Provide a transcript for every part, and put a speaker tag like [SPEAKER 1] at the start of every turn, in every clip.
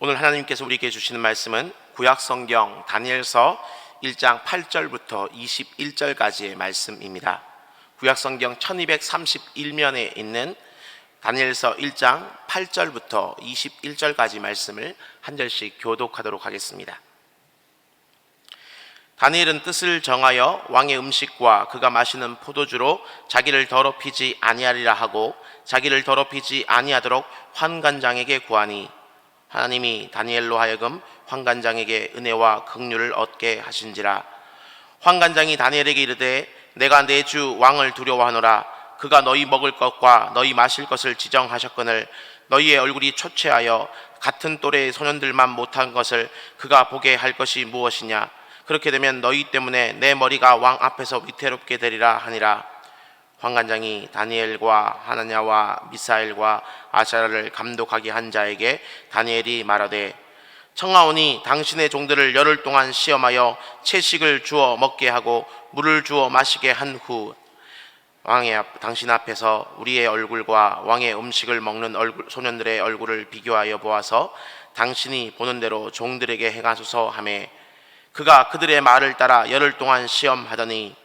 [SPEAKER 1] 오늘 하나님께서 우리에게 주시는 말씀은 구약성경 다니엘서 1장 8절부터 21절까지의 말씀입니다. 구약성경 1231면에 있는 다니엘서 1장 8절부터 21절까지 말씀을 한 절씩 교독하도록 하겠습니다. 다니엘은 뜻을 정하여 왕의 음식과 그가 마시는 포도주로 자기를 더럽히지 아니하리라 하고 자기를 더럽히지 아니하도록 환관장에게 구하니 하나님이 다니엘로 하여금 환관장에게 은혜와 긍휼을 얻게 하신지라. 환관장이 다니엘에게 이르되 내가 내 주 왕을 두려워하노라. 그가 너희 먹을 것과 너희 마실 것을 지정하셨거늘 너희의 얼굴이 초췌하여 같은 또래의 소년들만 못한 것을 그가 보게 할 것이 무엇이냐. 그렇게 되면 너희 때문에 내 머리가 왕 앞에서 위태롭게 되리라 하니라. 환관장이 다니엘과 하나냐와 미사엘과 아사랴를 감독하게 한 자에게 다니엘이 말하되 청하오니 당신의 종들을 열흘 동안 시험하여 채식을 주어 먹게 하고 물을 주어 마시게 한 후 당신 앞에서 우리의 얼굴과 왕의 음식을 먹는 소년들의 얼굴을 비교하여 보아서 당신이 보는 대로 종들에게 행하소서 하매 그가 그들의 말을 따라 열흘 동안 시험하더니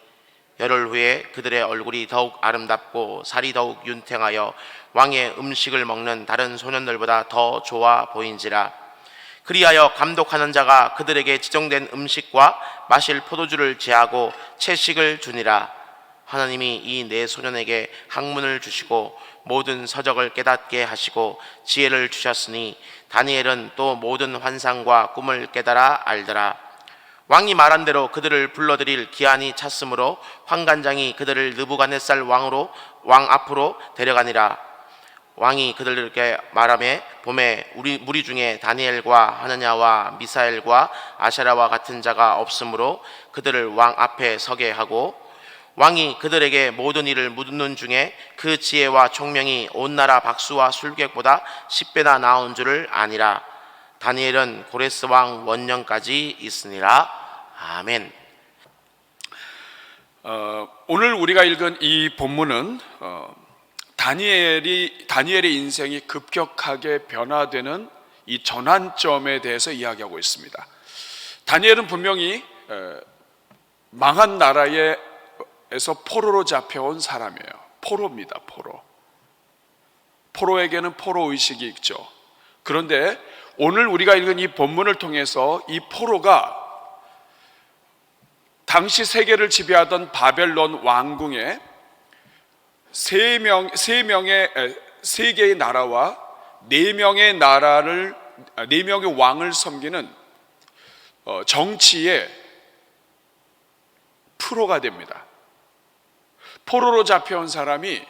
[SPEAKER 1] 열흘 후에 그들의 얼굴이 더욱 아름답고 살이 더욱 윤탱하여 왕의 음식을 먹는 다른 소년들보다 더 좋아 보인지라. 그리하여 감독하는 자가 그들에게 지정된 음식과 마실 포도주를 제하고 채식을 주니라. 하나님이 이 네 소년에게 학문을 주시고 모든 서적을 깨닫게 하시고 지혜를 주셨으니 다니엘은 또 모든 환상과 꿈을 깨달아 알더라. 왕이 말한 대로 그들을 불러들일 기한이 찼으므로 환관장이 그들을 느부갓네살 왕 앞으로 데려가니라. 왕이 그들에게 말하매 봄에 우리 무리 중에 다니엘과 하나냐와 미사엘과 아사랴와 같은 자가 없으므로 그들을 왕 앞에 서게 하고 왕이 그들에게 모든 일을 묻는 중에 그 지혜와 총명이 온 나라 박수와 술객보다 10배나 나은 줄을 아니라. 다니엘은 고레스 왕 원년까지 있으니라. 아멘.
[SPEAKER 2] 오늘 우리가 읽은 이 본문은 다니엘의 인생이 급격하게 변화되는 이 전환점에 대해서 이야기하고 있습니다. 다니엘은 분명히 망한 나라에서 포로로 잡혀온 사람이에요. 포로입니다. 포로에게는 포로 의식이 있죠. 그런데 오늘 우리가 읽은 이 본문을 통해서 이 포로가 당시 세계를 지배하던 바벨론 왕궁에 세 개의 나라와 네 명의 왕을 섬기는 정치의 프로가 됩니다. 포로로 잡혀온 사람이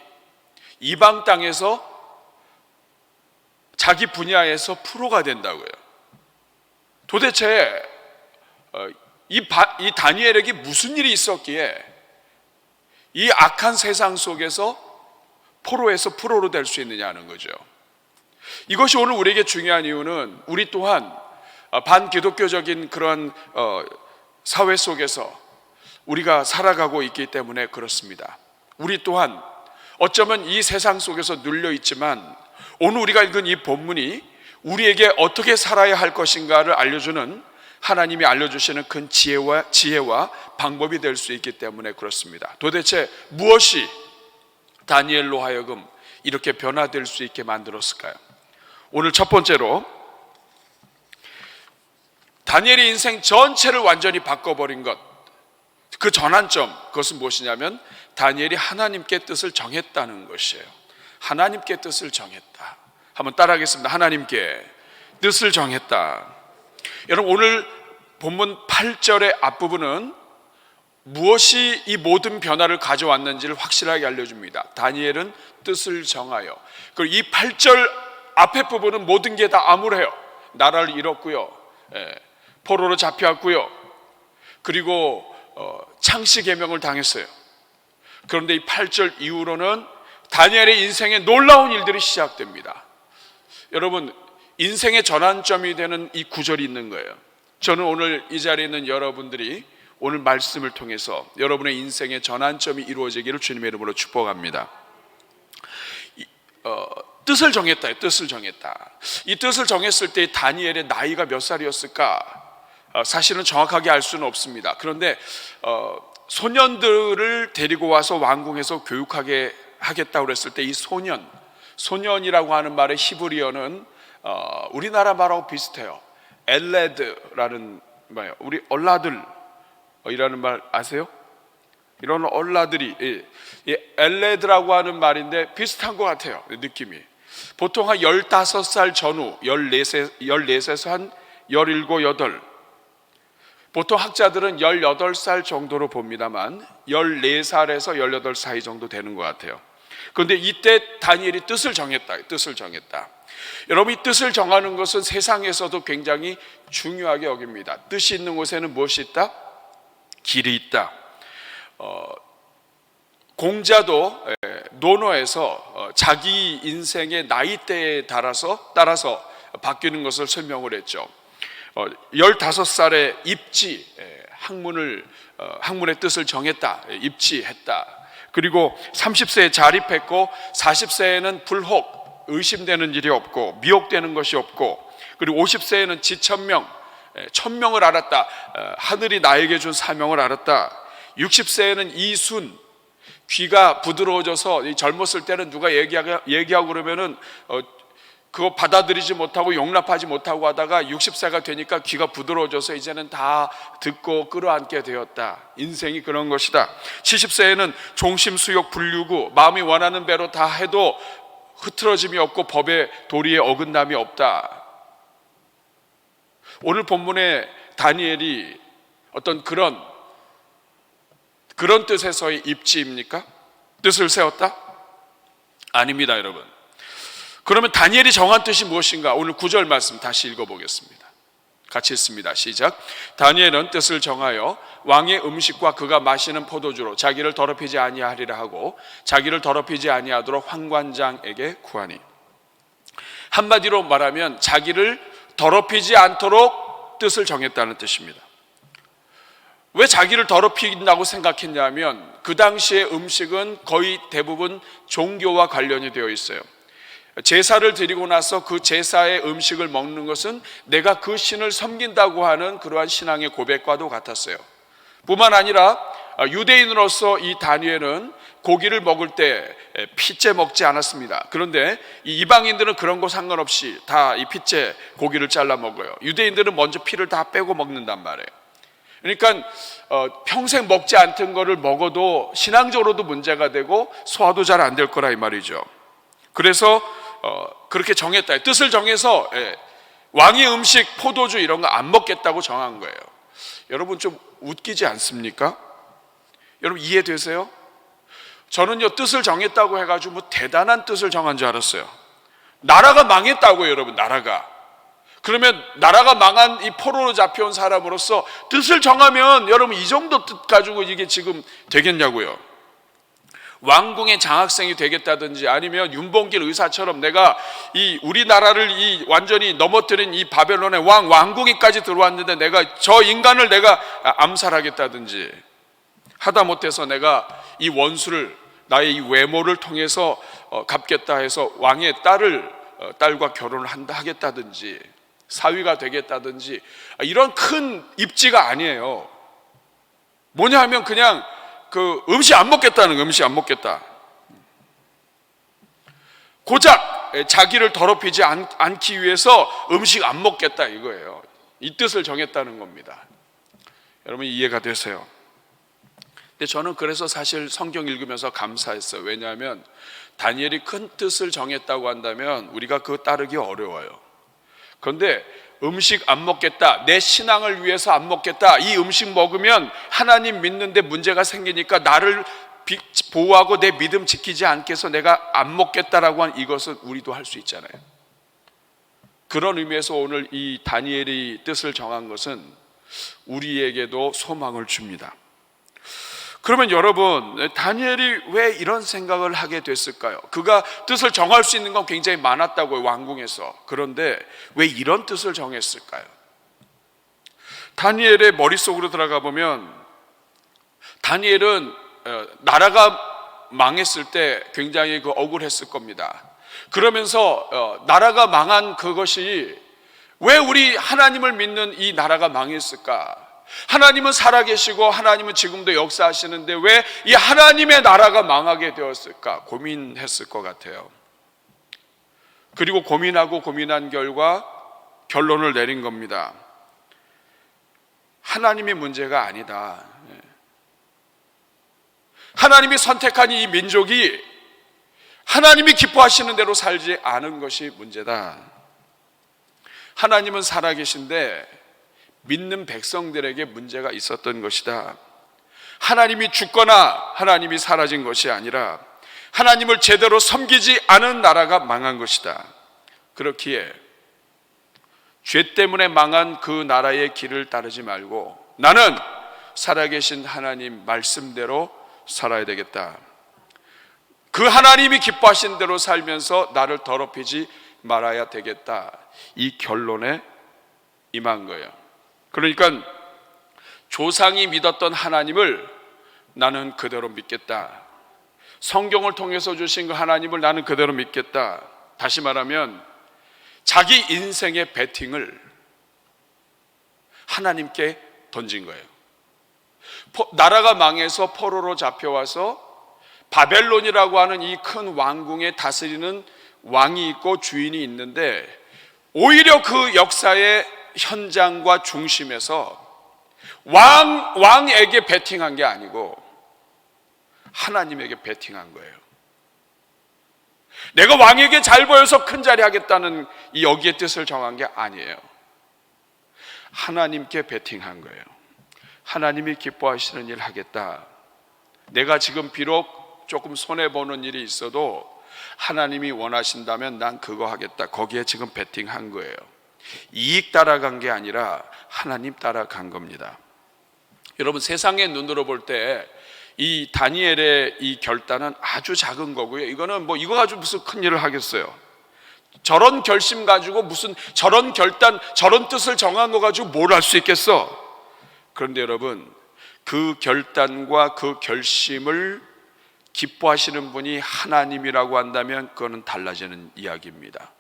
[SPEAKER 2] 이방 땅에서 자기 분야에서 프로가 된다고요. 도대체 이 다니엘에게 무슨 일이 있었기에 이 악한 세상 속에서 포로에서 프로로 될 수 있느냐는 거죠. 이것이 오늘 우리에게 중요한 이유는 우리 또한 반기독교적인 그런 사회 속에서 우리가 살아가고 있기 때문에 그렇습니다. 우리 또한 어쩌면 이 세상 속에서 눌려 있지만 오늘 우리가 읽은 이 본문이 우리에게 어떻게 살아야 할 것인가를 알려주는 하나님이 알려주시는 큰 지혜와 방법이 될 수 있기 때문에 그렇습니다. 도대체 무엇이 다니엘로 하여금 이렇게 변화될 수 있게 만들었을까요? 오늘 첫 번째로 다니엘의 인생 전체를 완전히 바꿔버린 것, 그 전환점, 그것은 무엇이냐면 다니엘이 하나님께 뜻을 정했다는 것이에요. 하나님께 뜻을 정했다. 한번 따라하겠습니다. 하나님께 뜻을 정했다. 여러분, 오늘 본문 8절의 앞부분은 무엇이 이 모든 변화를 가져왔는지를 확실하게 알려줍니다. 다니엘은 뜻을 정하여. 그리고 이 8절 앞에 부분은 모든 게 다 암울해요. 나라를 잃었고요, 포로로 잡혀왔고요, 그리고 창씨 계명을 당했어요. 그런데 이 8절 이후로는 다니엘의 인생에 놀라운 일들이 시작됩니다. 여러분, 인생의 전환점이 되는 이 구절이 있는 거예요. 저는 오늘 이 자리에 있는 여러분들이 오늘 말씀을 통해서 여러분의 인생의 전환점이 이루어지기를 주님의 이름으로 축복합니다. 뜻을 정했다. 뜻을 정했다. 이 뜻을 정했을 때 다니엘의 나이가 몇 살이었을까? 사실은 정확하게 알 수는 없습니다. 그런데 소년들을 데리고 와서 왕궁에서 교육하게 하겠다고 그랬을 때 이 소년이라고 하는 말의 히브리어는 우리나라 말하고 비슷해요. 엘레드라는 말이에요. 우리 얼라들이라는 말 아세요? 이런 얼라들이 엘레드라고 하는 말인데 비슷한 것 같아요. 느낌이 보통 한 15살 전후 14세에서 한 17, 18 보통 학자들은 18살 정도로 봅니다만 14살에서 18 사이 정도 되는 것 같아요. 그런데 이때 다니엘이 뜻을 정했다. 여러분, 이 뜻을 정하는 것은 세상에서도 굉장히 중요하게 여깁니다. 뜻이 있는 곳에는 무엇이 있다? 길이 있다. 공자도 논어에서 자기 인생의 나이대에 따라서 바뀌는 것을 설명을 했죠. 15살에 입지, 학문의 뜻을 정했다, 입지했다. 그리고 30세에 자립했고 40세에는 불혹, 의심되는 일이 없고 미혹되는 것이 없고, 그리고 50세에는 천명을 알았다. 하늘이 나에게 준 사명을 알았다. 60세에는 이순, 귀가 부드러워져서 젊었을 때는 누가 얘기하고 그러면은 그거 받아들이지 못하고 용납하지 못하고 하다가 60세가 되니까 귀가 부드러워져서 이제는 다 듣고 끌어안게 되었다. 인생이 그런 것이다. 70세에는 종심 수욕 불유구, 마음이 원하는 대로 다 해도 흐트러짐이 없고 법의 도리에 어긋남이 없다. 오늘 본문에 다니엘이 어떤 그런 뜻에서의 입지입니까? 뜻을 세웠다? 아닙니다, 여러분. 그러면 다니엘이 정한 뜻이 무엇인가? 오늘 9절 말씀 다시 읽어보겠습니다. 같이 읽습니다. 시작. 다니엘은 뜻을 정하여 왕의 음식과 그가 마시는 포도주로 자기를 더럽히지 아니하리라 하고 자기를 더럽히지 아니하도록 환관장에게 구하니. 한마디로 말하면 자기를 더럽히지 않도록 뜻을 정했다는 뜻입니다. 왜 자기를 더럽힌다고 생각했냐면 그 당시의 음식은 거의 대부분 종교와 관련이 되어 있어요. 제사를 드리고 나서 그 제사의 음식을 먹는 것은 내가 그 신을 섬긴다고 하는 그러한 신앙의 고백과도 같았어요. 뿐만 아니라 유대인으로서 이 다니엘은 고기를 먹을 때 핏째 먹지 않았습니다. 그런데 이 이방인들은 그런 거 상관없이 다 이 핏째 고기를 잘라 먹어요. 유대인들은 먼저 피를 다 빼고 먹는단 말이에요. 그러니까 평생 먹지 않던 거를 먹어도 신앙적으로도 문제가 되고 소화도 잘 안 될 거라 이 말이죠. 그래서 그렇게 정했다. 뜻을 정해서 왕의 음식, 포도주 이런 거 안 먹겠다고 정한 거예요. 여러분 좀 웃기지 않습니까? 여러분 이해되세요? 저는요 뜻을 정했다고 해가지고 뭐 대단한 뜻을 정한 줄 알았어요. 나라가 망했다고요, 여러분. 나라가. 그러면 나라가 망한 이 포로로 잡혀온 사람으로서 뜻을 정하면 여러분 이 정도 뜻 가지고 이게 지금 되겠냐고요. 왕궁의 장학생이 되겠다든지 아니면 윤봉길 의사처럼 내가 이 우리나라를 이 완전히 넘어뜨린 이 바벨론의 왕궁에까지 들어왔는데 내가 저 인간을 내가 암살하겠다든지 하다못해서 내가 이 원수를 나의 이 외모를 통해서 갚겠다 해서 왕의 딸과 결혼을 하겠다든지 사위가 되겠다든지 이런 큰 입지가 아니에요. 뭐냐 하면 그냥 그 음식 안 먹겠다는 거, 음식 안 먹겠다. 고작 자기를 더럽히지 않기 위해서 음식 안 먹겠다 이거예요. 이 뜻을 정했다는 겁니다. 여러분 이해가 되세요? 근데 저는 그래서 사실 성경 읽으면서 감사했어요. 왜냐하면 다니엘이 큰 뜻을 정했다고 한다면 우리가 그거 따르기 어려워요. 그런데 음식 안 먹겠다, 내 신앙을 위해서 안 먹겠다, 이 음식 먹으면 하나님 믿는데 문제가 생기니까 나를 보호하고 내 믿음 지키지 않게 해서 내가 안 먹겠다라고 한 이것은 우리도 할 수 있잖아요. 그런 의미에서 오늘 이 다니엘이 뜻을 정한 것은 우리에게도 소망을 줍니다. 그러면 여러분 다니엘이 왜 이런 생각을 하게 됐을까요? 그가 뜻을 정할 수 있는 건 굉장히 많았다고요, 왕궁에서. 그런데 왜 이런 뜻을 정했을까요? 다니엘의 머릿속으로 들어가 보면 다니엘은 나라가 망했을 때 굉장히 억울했을 겁니다. 그러면서 나라가 망한 그것이 왜 우리 하나님을 믿는 이 나라가 망했을까? 하나님은 살아계시고 하나님은 지금도 역사하시는데 왜 이 하나님의 나라가 망하게 되었을까? 고민했을 것 같아요. 그리고 고민하고 고민한 결과 결론을 내린 겁니다. 하나님의 문제가 아니다. 하나님이 선택한 이 민족이 하나님이 기뻐하시는 대로 살지 않은 것이 문제다. 하나님은 살아계신데 믿는 백성들에게 문제가 있었던 것이다. 하나님이 죽거나 하나님이 사라진 것이 아니라 하나님을 제대로 섬기지 않은 나라가 망한 것이다. 그렇기에 죄 때문에 망한 그 나라의 길을 따르지 말고 나는 살아계신 하나님 말씀대로 살아야 되겠다. 그 하나님이 기뻐하신 대로 살면서 나를 더럽히지 말아야 되겠다. 이 결론에 임한 거예요. 그러니까 조상이 믿었던 하나님을 나는 그대로 믿겠다. 성경을 통해서 주신 그 하나님을 나는 그대로 믿겠다. 다시 말하면 자기 인생의 베팅을 하나님께 던진 거예요. 나라가 망해서 포로로 잡혀와서 바벨론이라고 하는 이 큰 왕궁에 다스리는 왕이 있고 주인이 있는데 오히려 그 역사의 현장과 중심에서 왕에게 베팅한 게 아니고 하나님에게 베팅한 거예요. 내가 왕에게 잘 보여서 큰 자리 하겠다는 이 여기의 뜻을 정한 게 아니에요. 하나님께 베팅한 거예요. 하나님이 기뻐하시는 일 하겠다. 내가 지금 비록 조금 손해보는 일이 있어도 하나님이 원하신다면 난 그거 하겠다. 거기에 지금 베팅한 거예요. 이익 따라간 게 아니라 하나님 따라간 겁니다. 여러분, 세상의 눈으로 볼 때 이 다니엘의 이 결단은 아주 작은 거고요. 이거는 뭐 이거 가지고 무슨 큰 일을 하겠어요. 저런 결심 가지고 무슨 저런 결단, 저런 뜻을 정한 거 가지고 뭘 할 수 있겠어? 그런데 여러분, 그 결단과 그 결심을 기뻐하시는 분이 하나님이라고 한다면 그거는 달라지는 이야기입니다.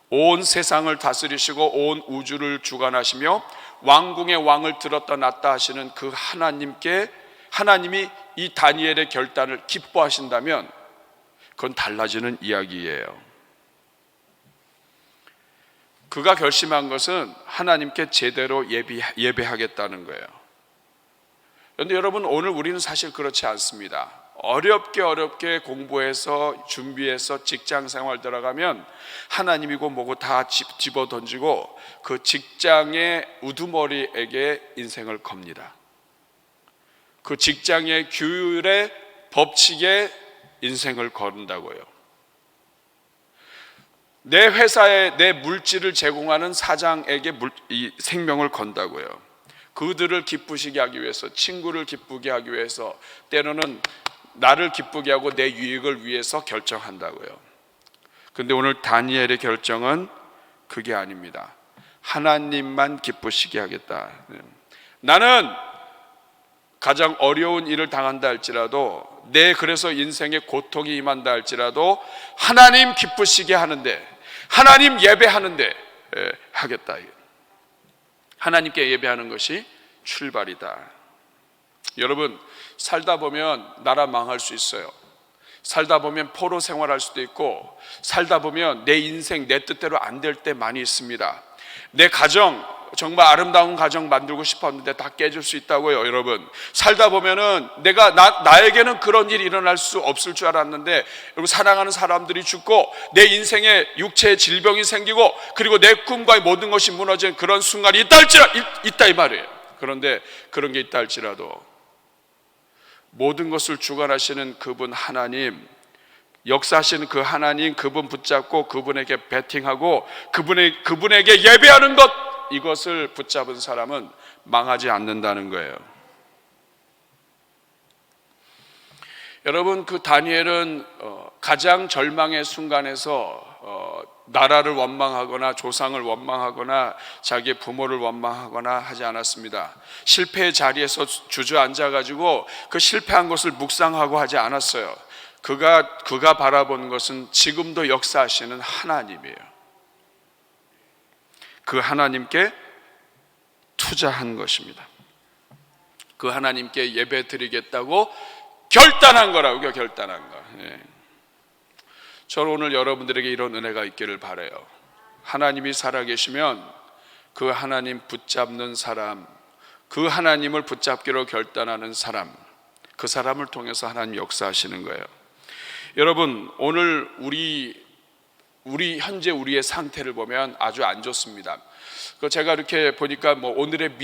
[SPEAKER 2] 온 세상을 다스리시고 온 우주를 주관하시며 왕궁의 왕을 들었다 놨다 하시는 그 하나님이 이 다니엘의 결단을 기뻐하신다면 그건 달라지는 이야기예요. 그가 결심한 것은 하나님께 제대로 예배하겠다는 거예요. 그런데 여러분, 오늘 우리는 사실 그렇지 않습니다. 어렵게 공부해서 준비해서 직장 생활 들어가면 하나님이고 뭐고 다 집어 던지고 그 직장의 우두머리에게 인생을 겁니다. 그 직장의 규율의 법칙에 인생을 거른다고요. 내 회사에 내 물질을 제공하는 사장에게 이 생명을 건다고요. 그들을 기쁘시게 하기 위해서, 친구를 기쁘게 하기 위해서, 때로는 나를 기쁘게 하고 내 유익을 위해서 결정한다고요. 그런데 오늘 다니엘의 결정은 그게 아닙니다. 하나님만 기쁘시게 하겠다. 나는 가장 어려운 일을 당한다 할지라도, 그래서 인생에 고통이 임한다 할지라도 하나님 기쁘시게 하는데, 하나님 예배하는데 하겠다. 하나님께 예배하는 것이 출발이다. 여러분, 살다 보면 나라 망할 수 있어요. 살다 보면 포로 생활할 수도 있고, 살다 보면 내 인생 내 뜻대로 안 될 때 많이 있습니다. 내 가정, 정말 아름다운 가정 만들고 싶었는데 다 깨질 수 있다고요. 여러분, 살다 보면은 나에게는 그런 일이 일어날 수 없을 줄 알았는데, 여러분, 사랑하는 사람들이 죽고 내 인생에 육체의 질병이 생기고 그리고 내 꿈과의 모든 것이 무너진 그런 순간이 있다 이 말이에요. 그런데 그런 게 있다 할지라도 모든 것을 주관하시는 그분 하나님, 역사하시는 그 하나님, 그분 붙잡고 그분에게 베팅하고 그분에게 예배하는 것, 이것을 붙잡은 사람은 망하지 않는다는 거예요. 여러분, 그 다니엘은 가장 절망의 순간에서 나라를 원망하거나 조상을 원망하거나 자기의 부모를 원망하거나 하지 않았습니다. 실패의 자리에서 주저앉아가지고 그 실패한 것을 묵상하고 하지 않았어요. 그가 바라본 것은 지금도 역사하시는 하나님이에요. 그 하나님께 투자한 것입니다. 그 하나님께 예배 드리겠다고 결단한 거라고요. 결단한 거. 예. 저는 오늘 여러분들에게 이런 은혜가 있기를 바라요. 하나님이 살아계시면 그 하나님 붙잡는 사람, 그 하나님을 붙잡기로 결단하는 사람, 그 사람을 통해서 하나님 역사하시는 거예요. 여러분, 오늘 우리 현재 우리의 상태를 보면 아주 안 좋습니다. 제가 이렇게 보니까 오늘의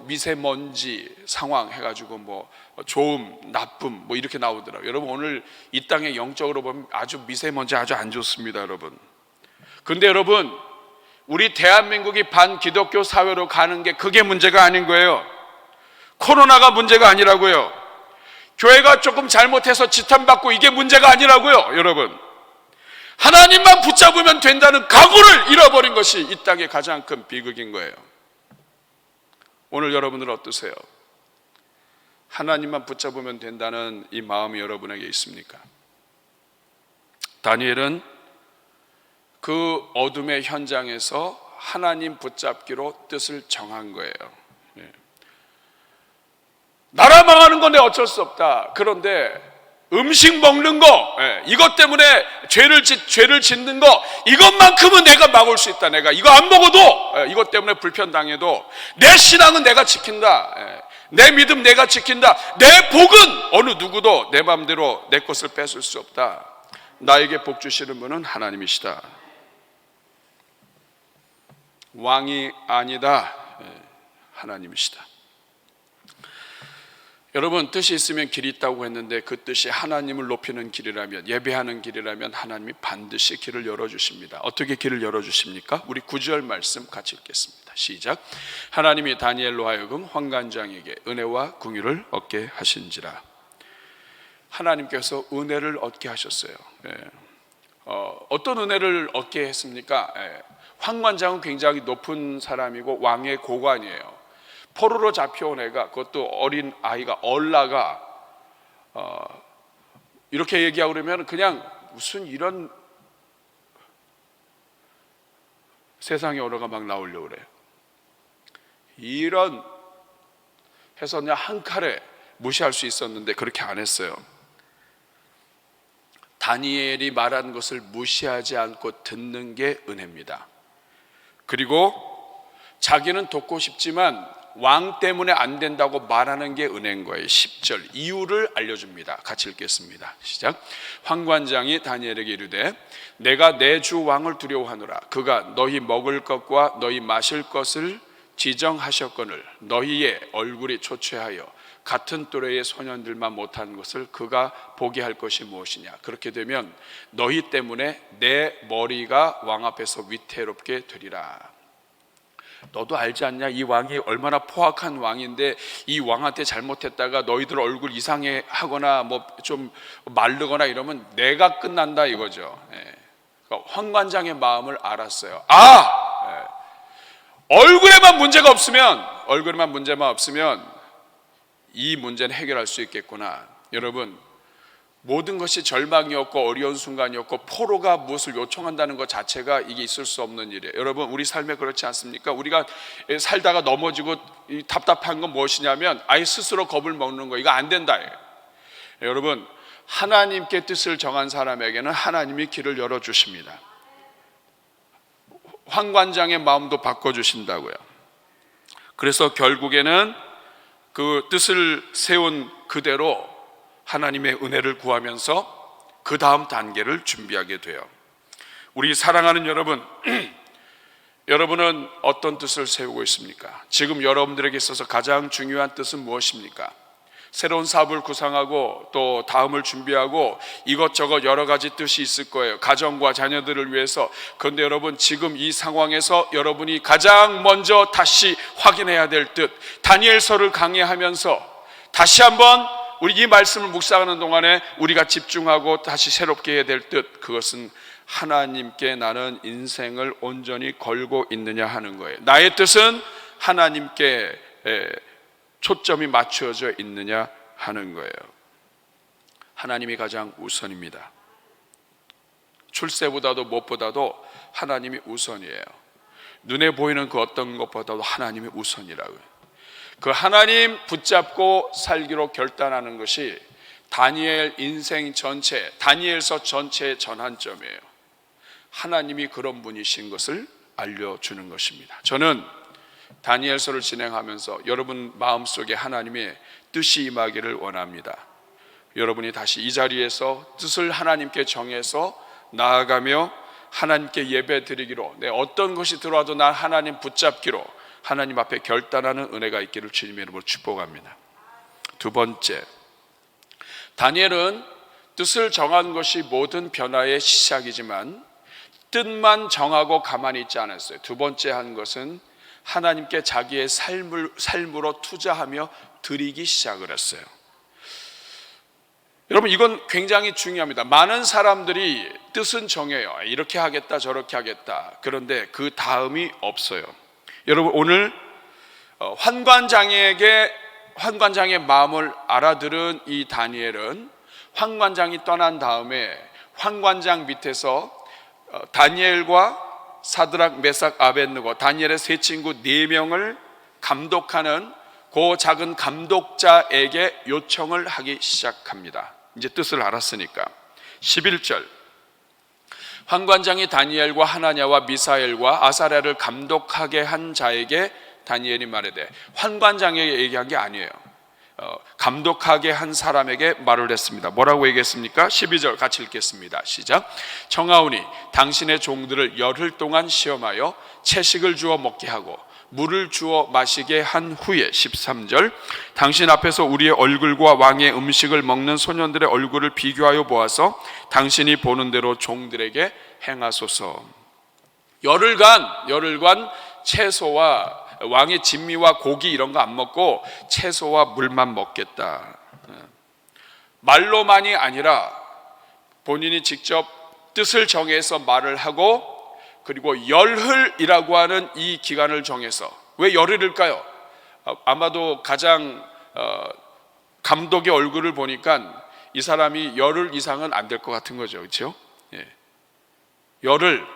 [SPEAKER 2] 미세먼지 상황 해가지고 좋음, 나쁨 이렇게 나오더라고요. 여러분, 오늘 이 땅에 영적으로 보면 아주 미세먼지 아주 안 좋습니다, 여러분. 근데 여러분, 우리 대한민국이 반기독교 사회로 가는 게 그게 문제가 아닌 거예요. 코로나가 문제가 아니라고요. 교회가 조금 잘못해서 지탄받고 이게 문제가 아니라고요, 여러분. 하나님만 붙잡으면 된다는 각오를 잃어버린 것이 이 땅의 가장 큰 비극인 거예요. 오늘 여러분들 어떠세요? 하나님만 붙잡으면 된다는 이 마음이 여러분에게 있습니까? 다니엘은 그 어둠의 현장에서 하나님 붙잡기로 뜻을 정한 거예요. 나라 망하는 건데 어쩔 수 없다. 그런데 음식 먹는 거, 이것 때문에 죄를 짓는 거, 이것만큼은 내가 막을 수 있다. 내가 이거 안 먹어도, 이것 때문에 불편당해도 내 신앙은 내가 지킨다. 내 믿음 내가 지킨다. 내 복은 어느 누구도 내 마음대로 내 것을 뺏을 수 없다. 나에게 복 주시는 분은 하나님이시다. 왕이 아니다. 하나님이시다. 여러분, 뜻이 있으면 길이 있다고 했는데 그 뜻이 하나님을 높이는 길이라면, 예배하는 길이라면 하나님이 반드시 길을 열어주십니다. 어떻게 길을 열어주십니까? 우리 9절 말씀 같이 읽겠습니다. 시작. 하나님이 다니엘로 하여금 환관장에게 은혜와 긍휼을 얻게 하신지라. 하나님께서 은혜를 얻게 하셨어요. 어떤 은혜를 얻게 했습니까? 환관장은 굉장히 높은 사람이고 왕의 고관이에요. 포로로 잡혀온 애가, 그것도 어린 아이가, 얼라가 이렇게 얘기하고 그러면 그냥 무슨 이런 세상의 언어가 막 나오려고 그래요. 이런 해서 그냥 한 칼에 무시할 수 있었는데 그렇게 안 했어요. 다니엘이 말한 것을 무시하지 않고 듣는 게 은혜입니다. 그리고 자기는 돕고 싶지만 왕 때문에 안 된다고 말하는 게 은혜인 거예요. 10절 이유를 알려줍니다. 같이 읽겠습니다. 시작. 환관장이 다니엘에게 이르되 내가 내 주 왕을 두려워하노라. 그가 너희 먹을 것과 너희 마실 것을 지정하셨거늘 너희의 얼굴이 초췌하여 같은 또래의 소년들만 못한 것을 그가 보게 할 것이 무엇이냐. 그렇게 되면 너희 때문에 내 머리가 왕 앞에서 위태롭게 되리라. 너도 알지 않냐? 이 왕이 얼마나 포악한 왕인데 이 왕한테 잘못했다가 너희들 얼굴 이상해 하거나 좀 마르거나 이러면 내가 끝난다 이거죠. 그러니까 환관장의 마음을 알았어요. 얼굴에만 문제만 없으면 이 문제는 해결할 수 있겠구나. 여러분, 모든 것이 절망이었고 어려운 순간이었고 포로가 무엇을 요청한다는 것 자체가 이게 있을 수 없는 일이에요. 여러분, 우리 삶에 그렇지 않습니까? 우리가 살다가 넘어지고 답답한 건 무엇이냐면 아예 스스로 겁을 먹는 거. 이거 안 된다. 여러분, 하나님께 뜻을 정한 사람에게는 하나님이 길을 열어주십니다. 환관장의 마음도 바꿔주신다고요. 그래서 결국에는 그 뜻을 세운 그대로 하나님의 은혜를 구하면서 그 다음 단계를 준비하게 돼요. 우리 사랑하는 여러분, 여러분은 어떤 뜻을 세우고 있습니까? 지금 여러분들에게 있어서 가장 중요한 뜻은 무엇입니까? 새로운 사업을 구상하고 또 다음을 준비하고 이것저것 여러 가지 뜻이 있을 거예요. 가정과 자녀들을 위해서. 그런데 여러분, 지금 이 상황에서 여러분이 가장 먼저 다시 확인해야 될 뜻, 다니엘서를 강의하면서 다시 한번 우리 이 말씀을 묵상하는 동안에 우리가 집중하고 다시 새롭게 해야 될 뜻, 그것은 하나님께 나는 인생을 온전히 걸고 있느냐 하는 거예요. 나의 뜻은 하나님께 초점이 맞춰져 있느냐 하는 거예요. 하나님이 가장 우선입니다. 출세보다도 무엇보다도 하나님이 우선이에요. 눈에 보이는 그 어떤 것보다도 하나님이 우선이라고요. 그 하나님 붙잡고 살기로 결단하는 것이 다니엘 인생 전체, 다니엘서 전체의 전환점이에요. 하나님이 그런 분이신 것을 알려주는 것입니다. 저는 다니엘서를 진행하면서 여러분 마음속에 하나님의 뜻이 임하기를 원합니다. 여러분이 다시 이 자리에서 뜻을 하나님께 정해서 나아가며 하나님께 예배 드리기로, 내 어떤 것이 들어와도 난 하나님 붙잡기로 하나님 앞에 결단하는 은혜가 있기를 주님의 이름으로 축복합니다. 두 번째, 다니엘은 뜻을 정한 것이 모든 변화의 시작이지만 뜻만 정하고 가만히 있지 않았어요. 두 번째 한 것은 하나님께 자기의 삶으로 투자하며 드리기 시작을 했어요. 여러분, 이건 굉장히 중요합니다. 많은 사람들이 뜻은 정해요. 이렇게 하겠다 저렇게 하겠다. 그런데 그 다음이 없어요. 여러분, 오늘 환관장의 마음을 알아들은 이 다니엘은 환관장이 떠난 다음에 환관장 밑에서 다니엘과 사드락, 메삭, 아벳느고, 다니엘의 세 친구 4명을 감독하는 그 작은 감독자에게 요청을 하기 시작합니다. 이제 뜻을 알았으니까. 11절, 환관장이 다니엘과 하나냐와 미사엘과 아사랴를 감독하게 한 자에게 다니엘이 말하되, 환관장에게 얘기한 게 아니에요. 감독하게 한 사람에게 말을 했습니다. 뭐라고 얘기했습니까? 12절 같이 읽겠습니다. 시작. 청하오니 당신의 종들을 열흘 동안 시험하여 채식을 주어 먹게 하고 물을 주어 마시게 한 후에, 13절, 당신 앞에서 우리의 얼굴과 왕의 음식을 먹는 소년들의 얼굴을 비교하여 보아서 당신이 보는 대로 종들에게 행하소서. 열흘간 채소와 왕의 진미와 고기 이런 거 안 먹고 채소와 물만 먹겠다. 말로만이 아니라 본인이 직접 뜻을 정해서 말을 하고, 그리고 열흘이라고 하는 이 기간을 정해서, 왜 열흘일까요? 아마도 가장 감독의 얼굴을 보니까 이 사람이 열흘 이상은 안 될 것 같은 거죠. 그렇죠? 예. 열흘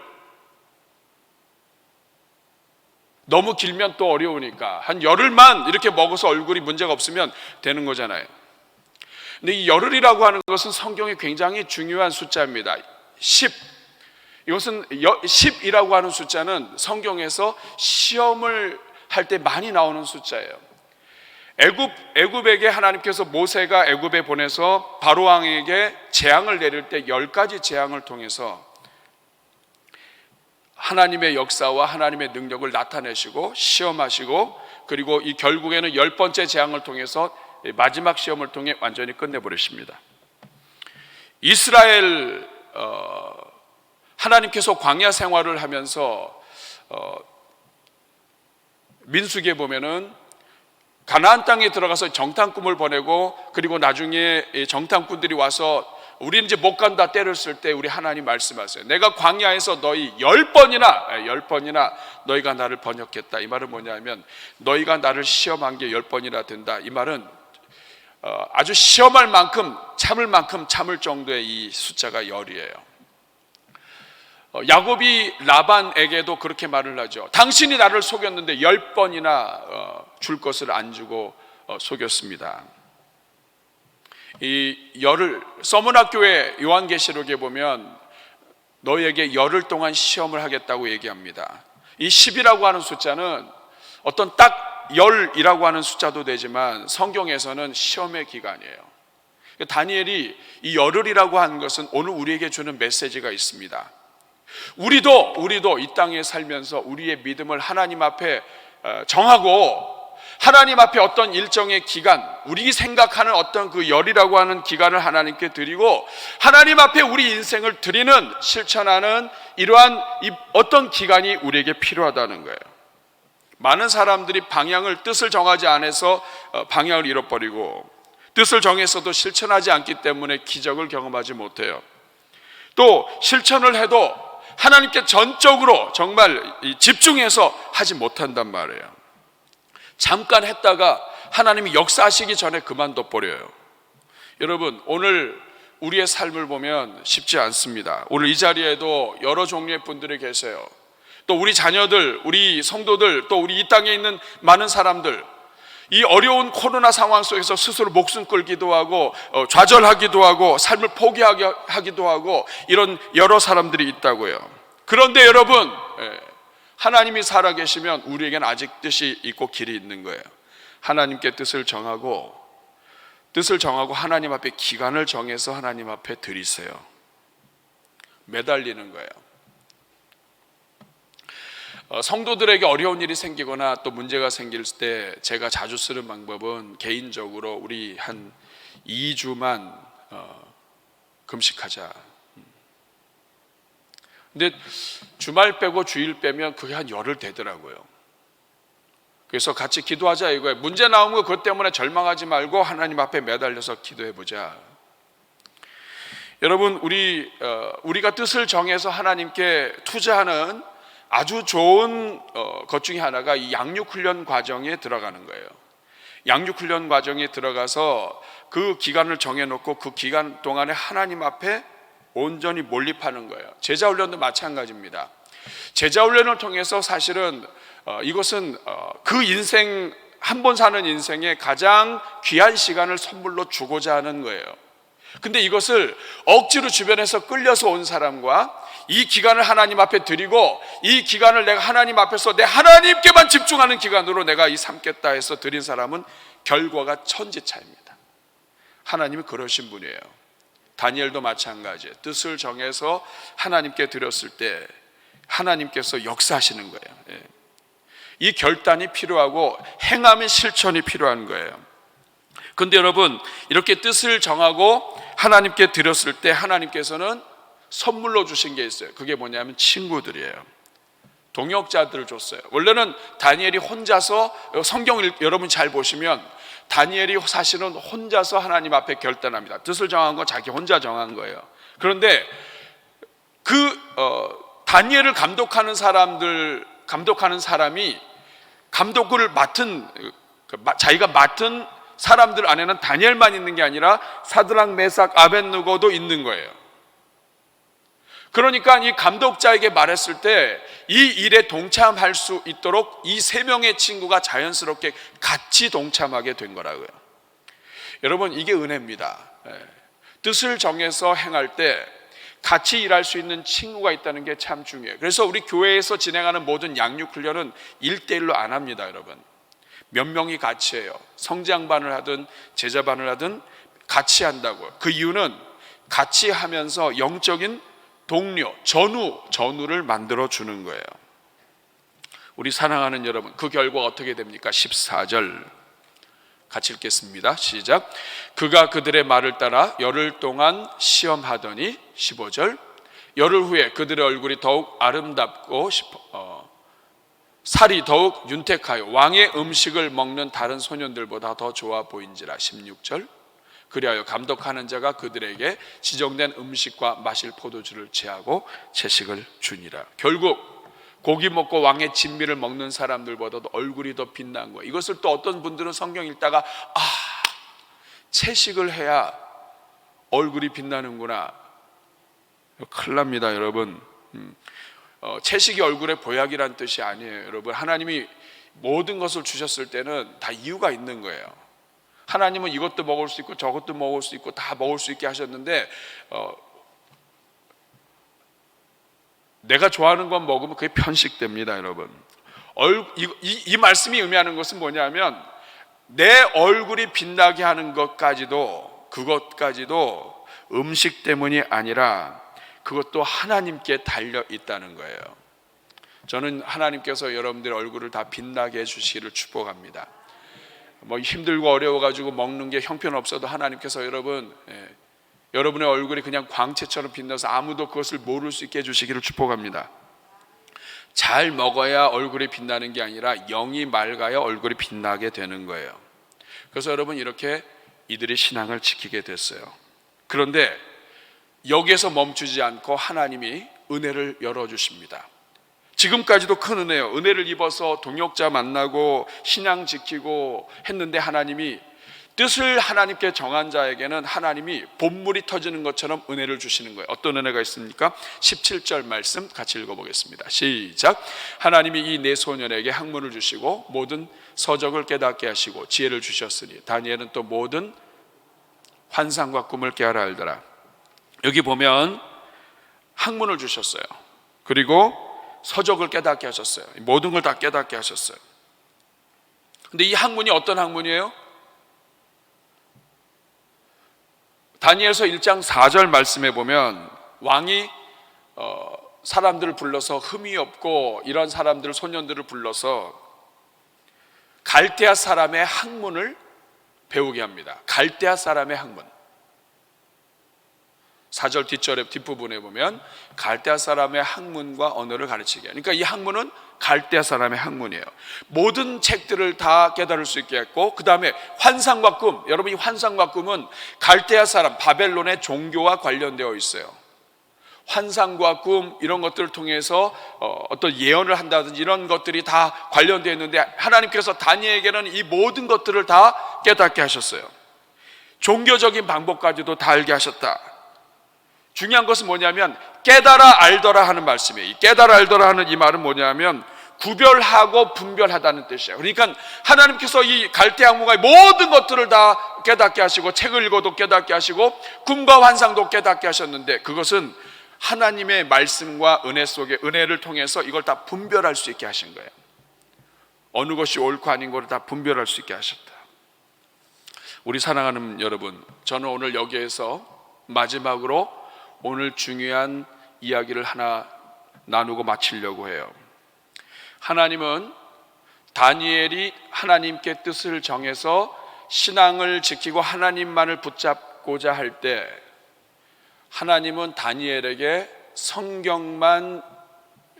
[SPEAKER 2] 너무 길면 또 어려우니까 한 열흘만 이렇게 먹어서 얼굴이 문제가 없으면 되는 거잖아요. 근데 이 열흘이라고 하는 것은 성경에 굉장히 중요한 숫자입니다. 10. 이것은 10이라고 하는 숫자는 성경에서 시험을 할 때 많이 나오는 숫자예요. 애굽에게 하나님께서 모세가 애굽에 보내서 바로 왕에게 재앙을 내릴 때 10가지 재앙을 통해서 하나님의 역사와 하나님의 능력을 나타내시고 시험하시고, 그리고 이 결국에는 10번째 재앙을 통해서 마지막 시험을 통해 완전히 끝내버리십니다. 이스라엘 하나님께서 광야 생활을 하면서 민수기에 보면은 가나안 땅에 들어가서 정탐꾼을 보내고, 그리고 나중에 정탐꾼들이 와서 우리는 이제 못 간다 때를 쓸 때 우리 하나님 말씀하세요. 내가 광야에서 너희 10번이나 너희가 나를 번역했다. 이 말은 뭐냐면 너희가 나를 시험한 게 10번이나 된다. 이 말은 아주 시험할 만큼 참을 정도의 이 숫자가 열이에요. 야곱이 라반에게도 그렇게 말을 하죠. 당신이 나를 속였는데 10번이나 줄 것을 안 주고 속였습니다. 이 열흘, 서문학교의 요한계시록에 보면 너희에게 열흘 동안 시험을 하겠다고 얘기합니다. 이 10이라고 하는 숫자는 어떤 딱 열이라고 하는 숫자도 되지만 성경에서는 시험의 기간이에요. 다니엘이 이 열흘이라고 하는 것은 오늘 우리에게 주는 메시지가 있습니다. 우리도 이 땅에 살면서 우리의 믿음을 하나님 앞에 정하고, 하나님 앞에 어떤 일정의 기간, 우리 생각하는 어떤 그 열이라고 하는 기간을 하나님께 드리고, 하나님 앞에 우리 인생을 드리는, 실천하는 이러한 어떤 기간이 우리에게 필요하다는 거예요. 많은 사람들이 뜻을 정하지 않아서 방향을 잃어버리고, 뜻을 정해서도 실천하지 않기 때문에 기적을 경험하지 못해요. 또 실천을 해도 하나님께 전적으로 정말 집중해서 하지 못한단 말이에요. 잠깐 했다가 하나님이 역사하시기 전에 그만둬 버려요. 여러분, 오늘 우리의 삶을 보면 쉽지 않습니다. 오늘 이 자리에도 여러 종류의 분들이 계세요. 또 우리 자녀들, 우리 성도들, 또 우리 이 땅에 있는 많은 사람들, 이 어려운 코로나 상황 속에서 스스로 목숨 끌기도 하고 좌절하기도 하고 삶을 포기하기도 하고 이런 여러 사람들이 있다고요. 그런데 여러분, 하나님이 살아계시면 우리에겐 아직 뜻이 있고 길이 있는 거예요. 하나님께 뜻을 정하고 하나님 앞에 기간을 정해서 하나님 앞에 드리세요. 매달리는 거예요. 성도들에게 어려운 일이 생기거나 또 문제가 생길 때 제가 자주 쓰는 방법은 개인적으로 우리 한 2주만 금식하자. 근데 주말 빼고 주일 빼면 그게 한 열흘 되더라고요. 그래서 같이 기도하자 이거예요. 문제 나온 거 그것 때문에 절망하지 말고 하나님 앞에 매달려서 기도해 보자. 여러분, 우리가 뜻을 정해서 하나님께 투자하는 아주 좋은 것 중에 하나가 이 양육훈련 과정에 들어가는 거예요. 양육훈련 과정에 들어가서 그 기간을 정해놓고 그 기간 동안에 하나님 앞에 온전히 몰입하는 거예요. 제자훈련도 마찬가지입니다. 제자훈련을 통해서 사실은 이것은 그 인생, 한 번 사는 인생에 가장 귀한 시간을 선물로 주고자 하는 거예요. 근데 이것을 억지로 주변에서 끌려서 온 사람과 이 기간을 하나님 앞에 드리고 이 기간을 내가 하나님 앞에서 내 하나님께만 집중하는 기간으로 내가 이 삼겠다 해서 드린 사람은 결과가 천지 차이입니다. 하나님이 그러신 분이에요. 다니엘도 마찬가지예요. 뜻을 정해서 하나님께 드렸을 때 하나님께서 역사하시는 거예요. 이 결단이 필요하고 행함의 실천이 필요한 거예요. 근데 여러분, 이렇게 뜻을 정하고 하나님께 드렸을 때 하나님께서는 선물로 주신 게 있어요. 그게 뭐냐면 친구들이에요. 동역자들을 줬어요. 원래는 다니엘이 혼자서, 성경을 여러분 잘 보시면 다니엘이 사실은 혼자서 하나님 앞에 결단합니다. 뜻을 정한 건 자기 혼자 정한 거예요. 그런데 다니엘을 감독하는 사람이 감독을 자기가 맡은 사람들 안에는 다니엘만 있는 게 아니라 사드락, 메삭, 아벳느고도 있는 거예요. 그러니까 이 감독자에게 말했을 때 이 일에 동참할 수 있도록 이 세 명의 친구가 자연스럽게 같이 동참하게 된 거라고요. 여러분, 이게 은혜입니다. 뜻을 정해서 행할 때 같이 일할 수 있는 친구가 있다는 게 참 중요해요. 그래서 우리 교회에서 진행하는 모든 양육훈련은 1대1로 안 합니다. 여러분, 몇 명이 같이 해요. 성장반을 하든 제자반을 하든 같이 한다고요. 그 이유는 같이 하면서 영적인 동료, 전우를 만들어 주는 거예요. 우리 사랑하는 여러분, 그 결과가 어떻게 됩니까? 14절 같이 읽겠습니다. 시작. 그가 그들의 말을 따라 열흘 동안 시험하더니 15절. 열흘 후에 그들의 얼굴이 더욱 아름답고 살이 더욱 윤택하여 왕의 음식을 먹는 다른 소년들보다 더 좋아 보인지라. 16절. 그리하여 감독하는 자가 그들에게 지정된 음식과 마실 포도주를 제하고 채식을 주니라. 결국 고기 먹고 왕의 진미를 먹는 사람들보다도 얼굴이 더 빛난 거예요. 이것을 또 어떤 분들은 성경 읽다가 채식을 해야 얼굴이 빛나는구나. 큰일 납니다, 여러분. 채식이 얼굴의 보약이란 뜻이 아니에요. 여러분, 하나님이 모든 것을 주셨을 때는 다 이유가 있는 거예요. 하나님은 이것도 먹을 수 있고 저것도 먹을 수 있고 다 먹을 수 있게 하셨는데 내가 좋아하는 건 먹으면 그게 편식됩니다, 여러분. 이 말씀이 의미하는 것은 뭐냐면 내 얼굴이 빛나게 하는 그것까지도 음식 때문이 아니라 그것도 하나님께 달려 있다는 거예요. 저는 하나님께서 여러분들의 얼굴을 다 빛나게 해주시기를 축복합니다. 힘들고 어려워가지고 먹는 게 형편없어도 하나님께서 여러분의 얼굴이 그냥 광채처럼 빛나서 아무도 그것을 모를 수 있게 해주시기를 축복합니다. 잘 먹어야 얼굴이 빛나는 게 아니라 영이 맑아야 얼굴이 빛나게 되는 거예요. 그래서 여러분, 이렇게 이들의 신앙을 지키게 됐어요. 그런데 여기에서 멈추지 않고 하나님이 은혜를 열어주십니다. 지금까지도 큰 은혜요. 은혜를 입어서 동역자 만나고 신앙 지키고 했는데 하나님이 뜻을 하나님께 정한 자에게는 하나님이 본물이 터지는 것처럼 은혜를 주시는 거예요. 어떤 은혜가 있습니까? 17절 말씀 같이 읽어보겠습니다. 시작. 하나님이 이 네 소년에게 학문을 주시고 모든 서적을 깨닫게 하시고 지혜를 주셨으니 다니엘은 또 모든 환상과 꿈을 깨알아 알더라. 여기 보면 학문을 주셨어요. 그리고 서적을 깨닫게 하셨어요. 모든 걸 다 깨닫게 하셨어요. 근데 이 학문이 어떤 학문이에요? 다니엘서 1장 4절 말씀에 보면 왕이 사람들을 불러서 흠이 없고 이런 사람들 소년들을 불러서 갈대아 사람의 학문을 배우게 합니다. 갈대아 사람의 학문. 4절 뒷부분에 보면 갈대아 사람의 학문과 언어를 가르치게. 그러니까 이 학문은 갈대아 사람의 학문이에요. 모든 책들을 다 깨달을 수 있게 했고, 그 다음에 환상과 꿈. 여러분, 이 환상과 꿈은 갈대아 사람 바벨론의 종교와 관련되어 있어요. 환상과 꿈 이런 것들을 통해서 어떤 예언을 한다든지 이런 것들이 다 관련되어 있는데, 하나님께서 다니엘에게는 이 모든 것들을 다 깨닫게 하셨어요. 종교적인 방법까지도 다 알게 하셨다. 중요한 것은 뭐냐면 깨달아 알더라 하는 말씀이에요. 이 깨달아 알더라 하는 이 말은 뭐냐면 구별하고 분별하다는 뜻이에요. 그러니까 하나님께서 이 갈대 학문가의 모든 것들을 다 깨닫게 하시고, 책을 읽어도 깨닫게 하시고, 꿈과 환상도 깨닫게 하셨는데, 그것은 하나님의 말씀과 은혜 속에 은혜를 통해서 이걸 다 분별할 수 있게 하신 거예요. 어느 것이 옳고 아닌 것을 다 분별할 수 있게 하셨다. 우리 사랑하는 여러분, 저는 오늘 여기에서 마지막으로 오늘 중요한 이야기를 하나 나누고 마치려고 해요. 하나님은 다니엘이 하나님께 뜻을 정해서 신앙을 지키고 하나님만을 붙잡고자 할 때, 하나님은 다니엘에게 성경만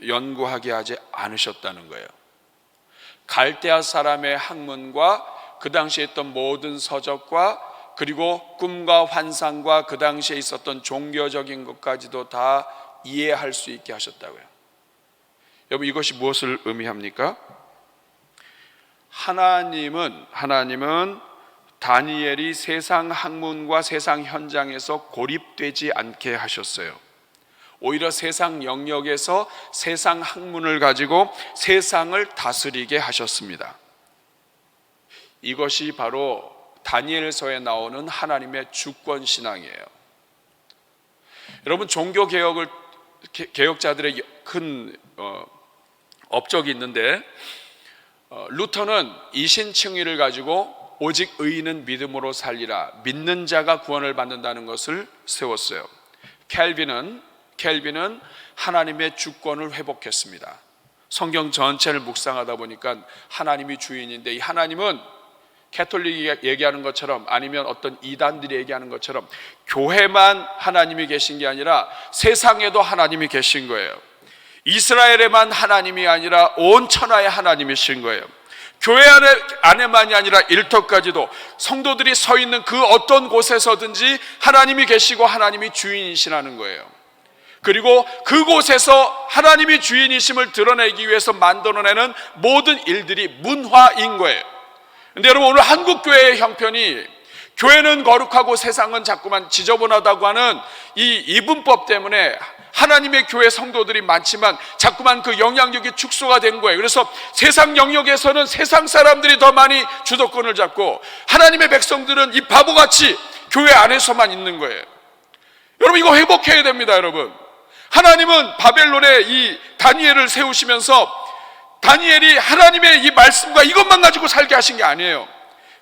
[SPEAKER 2] 연구하게 하지 않으셨다는 거예요. 갈대아 사람의 학문과 그 당시에 있던 모든 서적과 그리고 꿈과 환상과 그 당시에 있었던 종교적인 것까지도 다 이해할 수 있게 하셨다고요. 여러분, 이것이 무엇을 의미합니까? 하나님은 다니엘이 세상 학문과 세상 현장에서 고립되지 않게 하셨어요. 오히려 세상 영역에서 세상 학문을 가지고 세상을 다스리게 하셨습니다. 이것이 바로 다니엘서에 나오는 하나님의 주권 신앙이에요. 여러분, 종교 개혁자들의 큰 업적이 있는데, 루터는 이신칭의를 가지고 오직 의인은 믿음으로 살리라, 믿는 자가 구원을 받는다는 것을 세웠어요. 켈빈은 하나님의 주권을 회복했습니다. 성경 전체를 묵상하다 보니까 하나님이 주인인데, 이 하나님은 캐톨릭이 얘기하는 것처럼 아니면 어떤 이단들이 얘기하는 것처럼 교회만 하나님이 계신 게 아니라 세상에도 하나님이 계신 거예요. 이스라엘에만 하나님이 아니라 온 천하에 하나님이신 거예요. 교회 안에만이 아니라 일터까지도 성도들이 서 있는 그 어떤 곳에서든지 하나님이 계시고 하나님이 주인이시라는 거예요. 그리고 그곳에서 하나님이 주인이심을 드러내기 위해서 만들어내는 모든 일들이 문화인 거예요. 근데 여러분, 오늘 한국교회의 형편이 교회는 거룩하고 세상은 자꾸만 지저분하다고 하는 이 이분법 때문에 하나님의 교회 성도들이 많지만 자꾸만 그 영향력이 축소가 된 거예요. 그래서 세상 영역에서는 세상 사람들이 더 많이 주도권을 잡고 하나님의 백성들은 이 바보같이 교회 안에서만 있는 거예요. 여러분, 이거 회복해야 됩니다. 여러분, 하나님은 바벨론에 이 다니엘을 세우시면서 다니엘이 하나님의 이 말씀과 이것만 가지고 살게 하신 게 아니에요.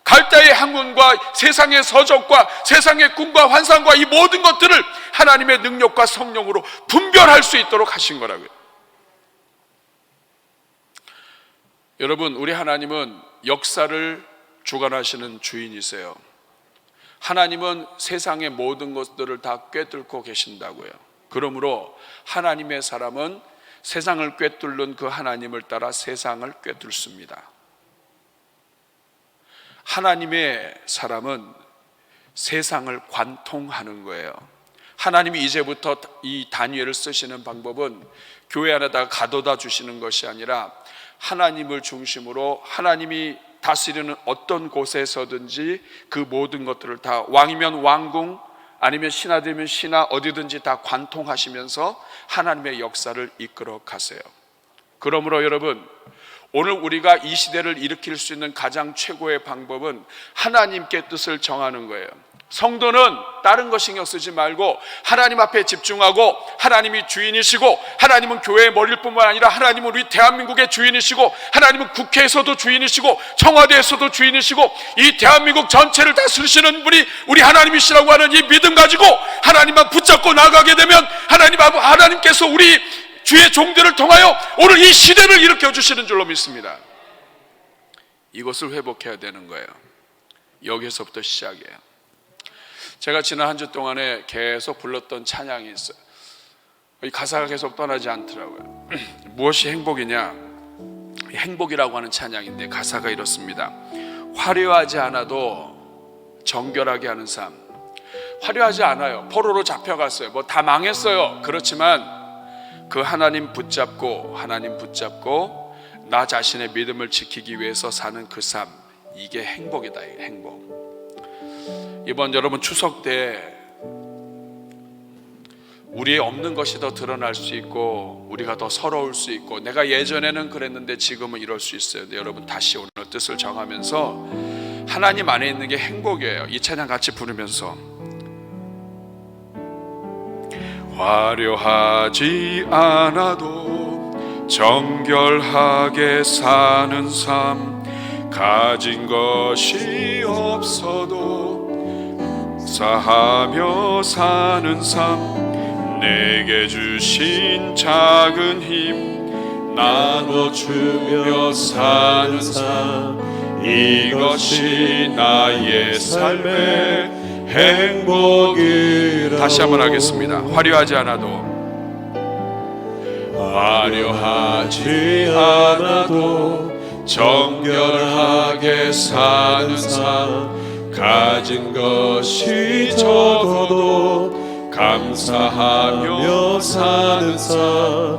[SPEAKER 2] 갈대아의 학문과 세상의 서적과 세상의 꿈과 환상과 이 모든 것들을 하나님의 능력과 성령으로 분별할 수 있도록 하신 거라고요. 여러분, 우리 하나님은 역사를 주관하시는 주인이세요. 하나님은 세상의 모든 것들을 다 꿰뚫고 계신다고요. 그러므로 하나님의 사람은 세상을 꿰뚫는 그 하나님을 따라 세상을 꿰뚫습니다. 하나님의 사람은 세상을 관통하는 거예요. 하나님이 이제부터 이 다니엘을 쓰시는 방법은 교회 안에다가 가둬다 주시는 것이 아니라 하나님을 중심으로 하나님이 다스리는 어떤 곳에서든지 그 모든 것들을 다, 왕이면 왕궁, 아니면 신하들이면 신하, 어디든지 다 관통하시면서 하나님의 역사를 이끌어 가세요. 그러므로 여러분, 오늘 우리가 이 시대를 일으킬 수 있는 가장 최고의 방법은 하나님께 뜻을 정하는 거예요. 성도는 다른 거 신경 쓰지 말고 하나님 앞에 집중하고, 하나님이 주인이시고, 하나님은 교회의 머리일 뿐만 아니라 하나님은 우리 대한민국의 주인이시고, 하나님은 국회에서도 주인이시고, 청와대에서도 주인이시고, 이 대한민국 전체를 다스리시는 분이 우리 하나님이시라고 하는 이 믿음 가지고 하나님만 붙잡고 나가게 되면 하나님께서 우리 주의 종들을 통하여 오늘 이 시대를 일으켜 주시는 줄로 믿습니다. 이것을 회복해야 되는 거예요. 여기서부터 시작이에요. 제가 지난 한 주 동안에 계속 불렀던 찬양이 있어요. 이 가사가 계속 떠나지 않더라고요. 무엇이 행복이냐? 행복이라고 하는 찬양인데 가사가 이렇습니다. 화려하지 않아도 정결하게 하는 삶. 화려하지 않아요. 포로로 잡혀갔어요. 뭐 다 망했어요. 그렇지만 그 하나님 붙잡고 나 자신의 믿음을 지키기 위해서 사는 그 삶, 이게 행복이다. 이게 행복. 이번 여러분 추석 때 우리의 없는 것이 더 드러날 수 있고, 우리가 더 서러울 수 있고, 내가 예전에는 그랬는데 지금은 이럴 수 있어요. 근데 여러분 다시 오늘 뜻을 정하면서 하나님 안에 있는 게 행복이에요. 이 찬양 같이 부르면서 화려하지 않아도 정결하게 사는 삶, 가진 것이 없어도 감사하며 사는 삶, 내게 주신 작은 힘 나눠주며 사는 삶, 이것이 나의 삶의 행복이라. 다시 한번 하겠습니다. 화려하지 않아도 정결하게 사는 삶, 가진 것이 적어도 감사하며 사는 삶,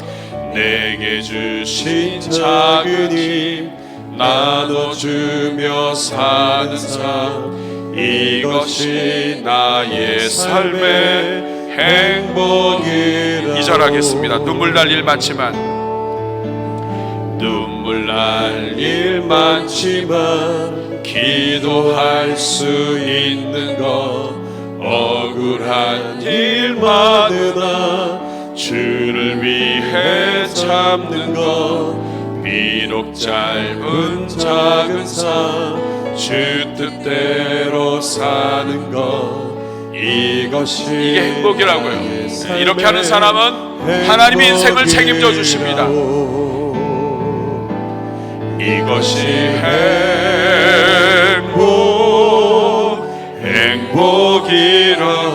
[SPEAKER 2] 내게 주신 작은 힘 나눠주며 사는 삶, 이것이 나의 삶의 행복이라. 2절 하겠습니다. 눈물 날 일 많지만 기도할 수 있는 것, 억울한 일 많으나 주를 위해 참는 것, 비록 짧은 작은 삶 주 뜻대로 사는 것, 이게 행복이라고요. 이렇게 하는 사람은 하나님이 인생을 책임져 주십니다. 이것이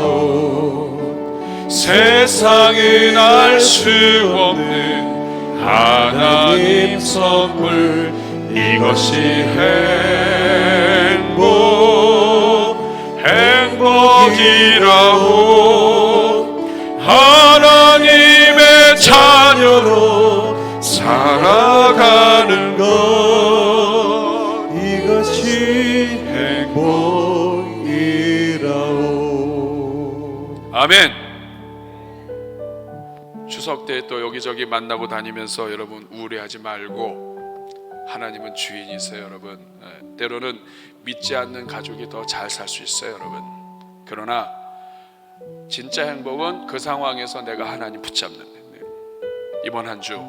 [SPEAKER 2] 행복이라고. 세상은 알 수 없는 하나님 선물, 이것이 행복이라고. 하나님의 자녀로 살아가는 것, 이것이 행복이라고. 아멘. 추석 때 또 여기저기 만나고 다니면서 여러분 우울해하지 말고, 하나님은 주인이세요. 여러분, 때로는 믿지 않는 가족이 더 잘 살 수 있어요. 여러분, 그러나 진짜 행복은 그 상황에서 내가 하나님 붙잡는 데. 이번 한 주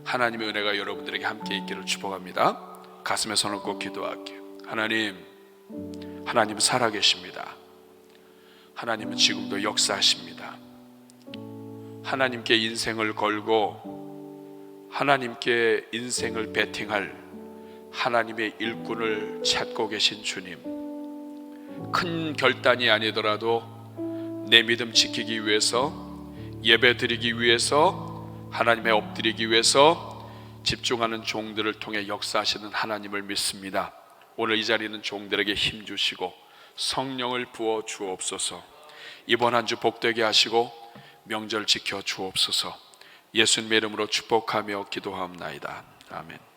[SPEAKER 2] 하나님의 은혜가 여러분들에게 함께 있기를 축복합니다. 가슴에 손을 꼭 기도할게요. 하나님은 살아계십니다. 하나님은 지금도 역사하십니다. 하나님께 인생을 걸고 하나님께 인생을 베팅할 하나님의 일꾼을 찾고 계신 주님, 큰 결단이 아니더라도 내 믿음 지키기 위해서, 예배 드리기 위해서, 하나님의 엎드리기 위해서 집중하는 종들을 통해 역사하시는 하나님을 믿습니다. 오늘 이 자리는 종들에게 힘 주시고 성령을 부어 주옵소서. 이번 한 주 복되게 하시고 명절 지켜 주옵소서. 예수님의 이름으로 축복하며 기도하옵나이다. 아멘.